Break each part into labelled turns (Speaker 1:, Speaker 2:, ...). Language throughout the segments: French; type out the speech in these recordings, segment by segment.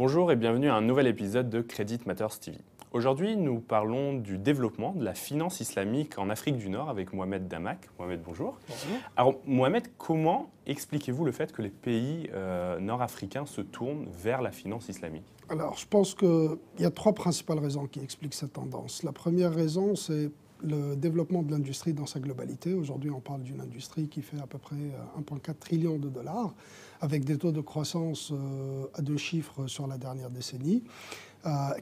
Speaker 1: Bonjour et bienvenue à un nouvel épisode de Credit Matters TV. Aujourd'hui, nous parlons du développement de la finance islamique en Afrique du Nord avec Mohamed Damak. Mohamed, bonjour.
Speaker 2: Bonjour.
Speaker 1: Alors, Mohamed, comment expliquez-vous le fait que les pays nord-africains se tournent vers la finance islamique?
Speaker 2: Alors, je pense qu'il y a trois principales raisons qui expliquent cette tendance. La première raison, c'est le développement de l'industrie dans sa globalité. Aujourd'hui, on parle d'une industrie qui fait à peu près 1,4 trillion de dollars, avec des taux de croissance à deux chiffres sur la dernière décennie,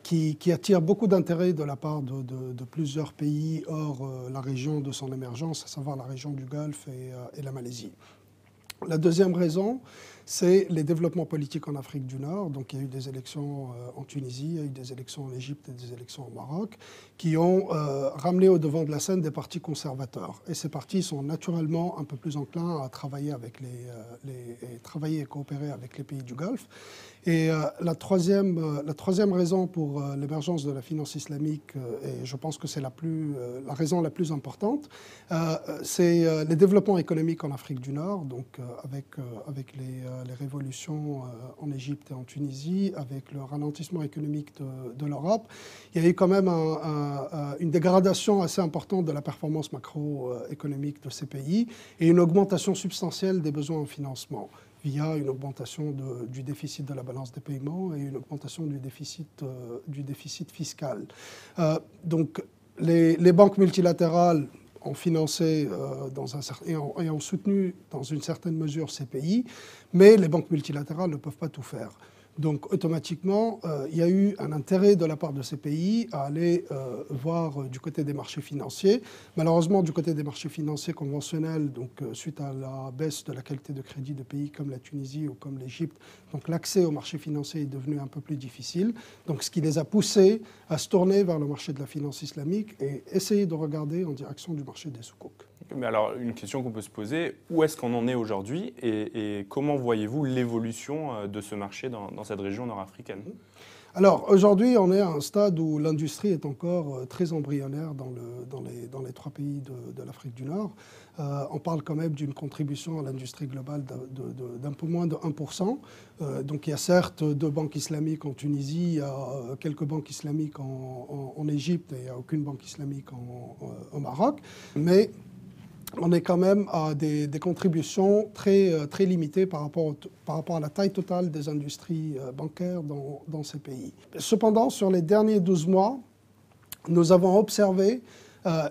Speaker 2: qui attire beaucoup d'intérêt de la part de plusieurs pays hors la région de son émergence, à savoir la région du Golfe et la Malaisie. La deuxième raison, c'est les développements politiques en Afrique du Nord. Donc, il y a eu des élections en Tunisie, il y a eu des élections en Égypte et des élections au Maroc, qui ont ramené au devant de la scène des partis conservateurs. Et ces partis sont naturellement un peu plus enclins à travailler travailler et coopérer avec les pays du Golfe. Et la troisième raison pour l'émergence de la finance islamique, et je pense que c'est la raison la plus importante, c'est les développements économiques en Afrique du Nord, donc avec les révolutions en Égypte et en Tunisie, avec le ralentissement économique de l'Europe. Il y a eu quand même une dégradation assez importante de la performance macroéconomique de ces pays et une augmentation substantielle des besoins en financement, via une augmentation du déficit de la balance des paiements et une augmentation du déficit fiscal. Donc, les banques multilatérales ont financé et ont soutenu dans une certaine mesure ces pays, mais les banques multilatérales ne peuvent pas tout faire. Donc, automatiquement, il y a eu un intérêt de la part de ces pays à aller voir du côté des marchés financiers. Malheureusement, du côté des marchés financiers conventionnels, donc suite à la baisse de la qualité de crédit de pays comme la Tunisie ou comme l'Égypte, donc l'accès aux marchés financiers est devenu un peu plus difficile. Donc, ce qui les a poussés à se tourner vers le marché de la finance islamique et essayer de regarder en direction du marché des soukouks.
Speaker 1: Mais alors, une question qu'on peut se poser, où est-ce qu'on en est aujourd'hui et comment voyez-vous l'évolution de ce marché dans cette région nord-africaine?
Speaker 2: Alors, aujourd'hui, on est à un stade où l'industrie est encore très embryonnaire dans les trois pays de l'Afrique du Nord. On parle quand même d'une contribution à l'industrie globale d'un peu moins de 1%. Donc, il y a certes deux banques islamiques en Tunisie, il y a quelques banques islamiques en Égypte et il n'y a aucune banque islamique au Maroc. Mais on est quand même à des contributions très limitées par rapport à la taille totale des industries bancaires dans ces pays. Cependant, sur les derniers 12 mois, nous avons observé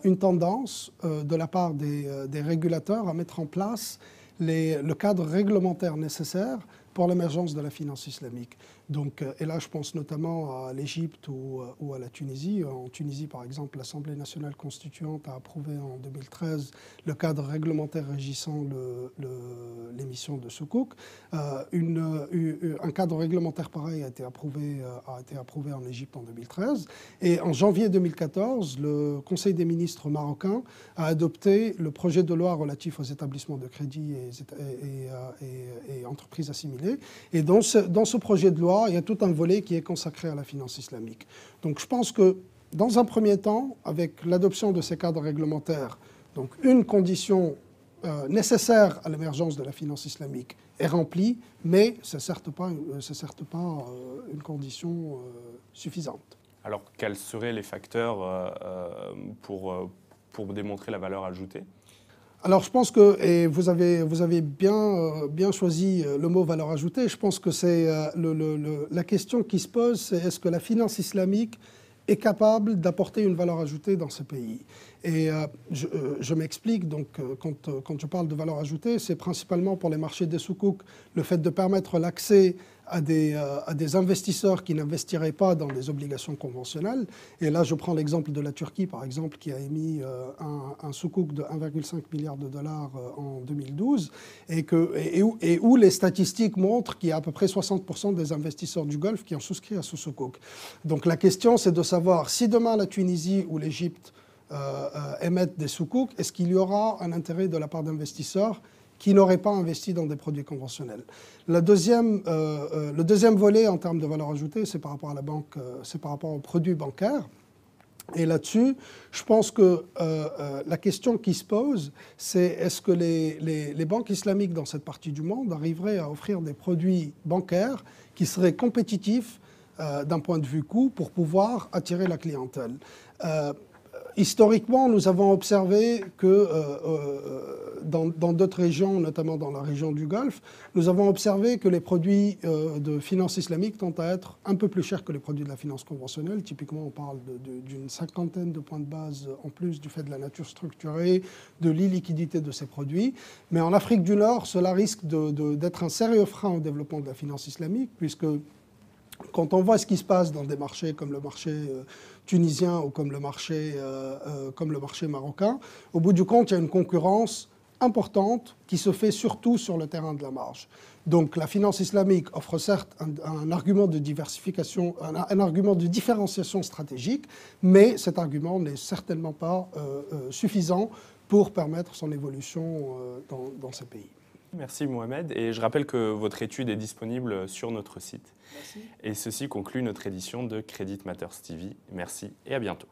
Speaker 2: une tendance de la part des régulateurs à mettre en place le cadre réglementaire nécessaire pour l'émergence de la finance islamique. Donc, et là, je pense notamment à l'Égypte ou à la Tunisie. En Tunisie, par exemple, l'Assemblée nationale constituante a approuvé en 2013 le cadre réglementaire régissant l'émission de soukouk. Un cadre réglementaire pareil a été approuvé en Égypte en 2013. Et en janvier 2014, le Conseil des ministres marocain a adopté le projet de loi relatif aux établissements de crédit et entreprises assimilées. Et dans ce projet de loi, il y a tout un volet qui est consacré à la finance islamique. Donc je pense que dans un premier temps, avec l'adoption de ces cadres réglementaires, donc une condition nécessaire à l'émergence de la finance islamique est remplie, mais ce n'est certes pas une condition suffisante.
Speaker 1: Alors, quels seraient les facteurs pour démontrer la valeur ajoutée?
Speaker 2: Alors, je pense que, et vous avez bien choisi le mot valeur ajoutée, je pense que c'est la question qui se pose, c'est est-ce que la finance islamique est capable d'apporter une valeur ajoutée dans ce pays? Et je m'explique, donc quand je parle de valeur ajoutée, c'est principalement pour les marchés des soukouks, le fait de permettre l'accès à des investisseurs qui n'investiraient pas dans des obligations conventionnelles. Et là, je prends l'exemple de la Turquie, par exemple, qui a émis un soukouk de 1,5 milliard de dollars en 2012, et où les statistiques montrent qu'il y a à peu près 60% des investisseurs du Golfe qui ont souscrit à ce soukouk. Donc la question, c'est de savoir si demain la Tunisie ou l'Égypte émettent des soukouks, est-ce qu'il y aura un intérêt de la part d'investisseurs qui n'auraient pas investi dans des produits conventionnels. Le deuxième volet en termes de valeur ajoutée, c'est par rapport à la banque, c'est par rapport aux produits bancaires. Et là-dessus, je pense que la question qui se pose, c'est est-ce que les banques islamiques dans cette partie du monde arriveraient à offrir des produits bancaires qui seraient compétitifs d'un point de vue coût pour pouvoir attirer la clientèle. Historiquement, nous avons observé que dans d'autres régions, notamment dans la région du Golfe, nous avons observé que les produits de finance islamique tendent à être un peu plus chers que les produits de la finance conventionnelle. Typiquement, on parle d'une cinquantaine de points de base en plus du fait de la nature structurée, de l'illiquidité de ces produits. Mais en Afrique du Nord, cela risque d'être un sérieux frein au développement de la finance islamique, puisque quand on voit ce qui se passe dans des marchés comme le marché tunisien ou comme le marché marocain, au bout du compte, il y a une concurrence importante qui se fait surtout sur le terrain de la marge. Donc la finance islamique offre certes un argument de diversification, un argument de différenciation stratégique, mais cet argument n'est certainement pas suffisant pour permettre son évolution dans ces pays.
Speaker 1: Merci Mohamed, et je rappelle que votre étude est disponible sur notre site.
Speaker 2: Merci.
Speaker 1: Et ceci conclut notre édition de Credit Matters TV. Merci et à bientôt.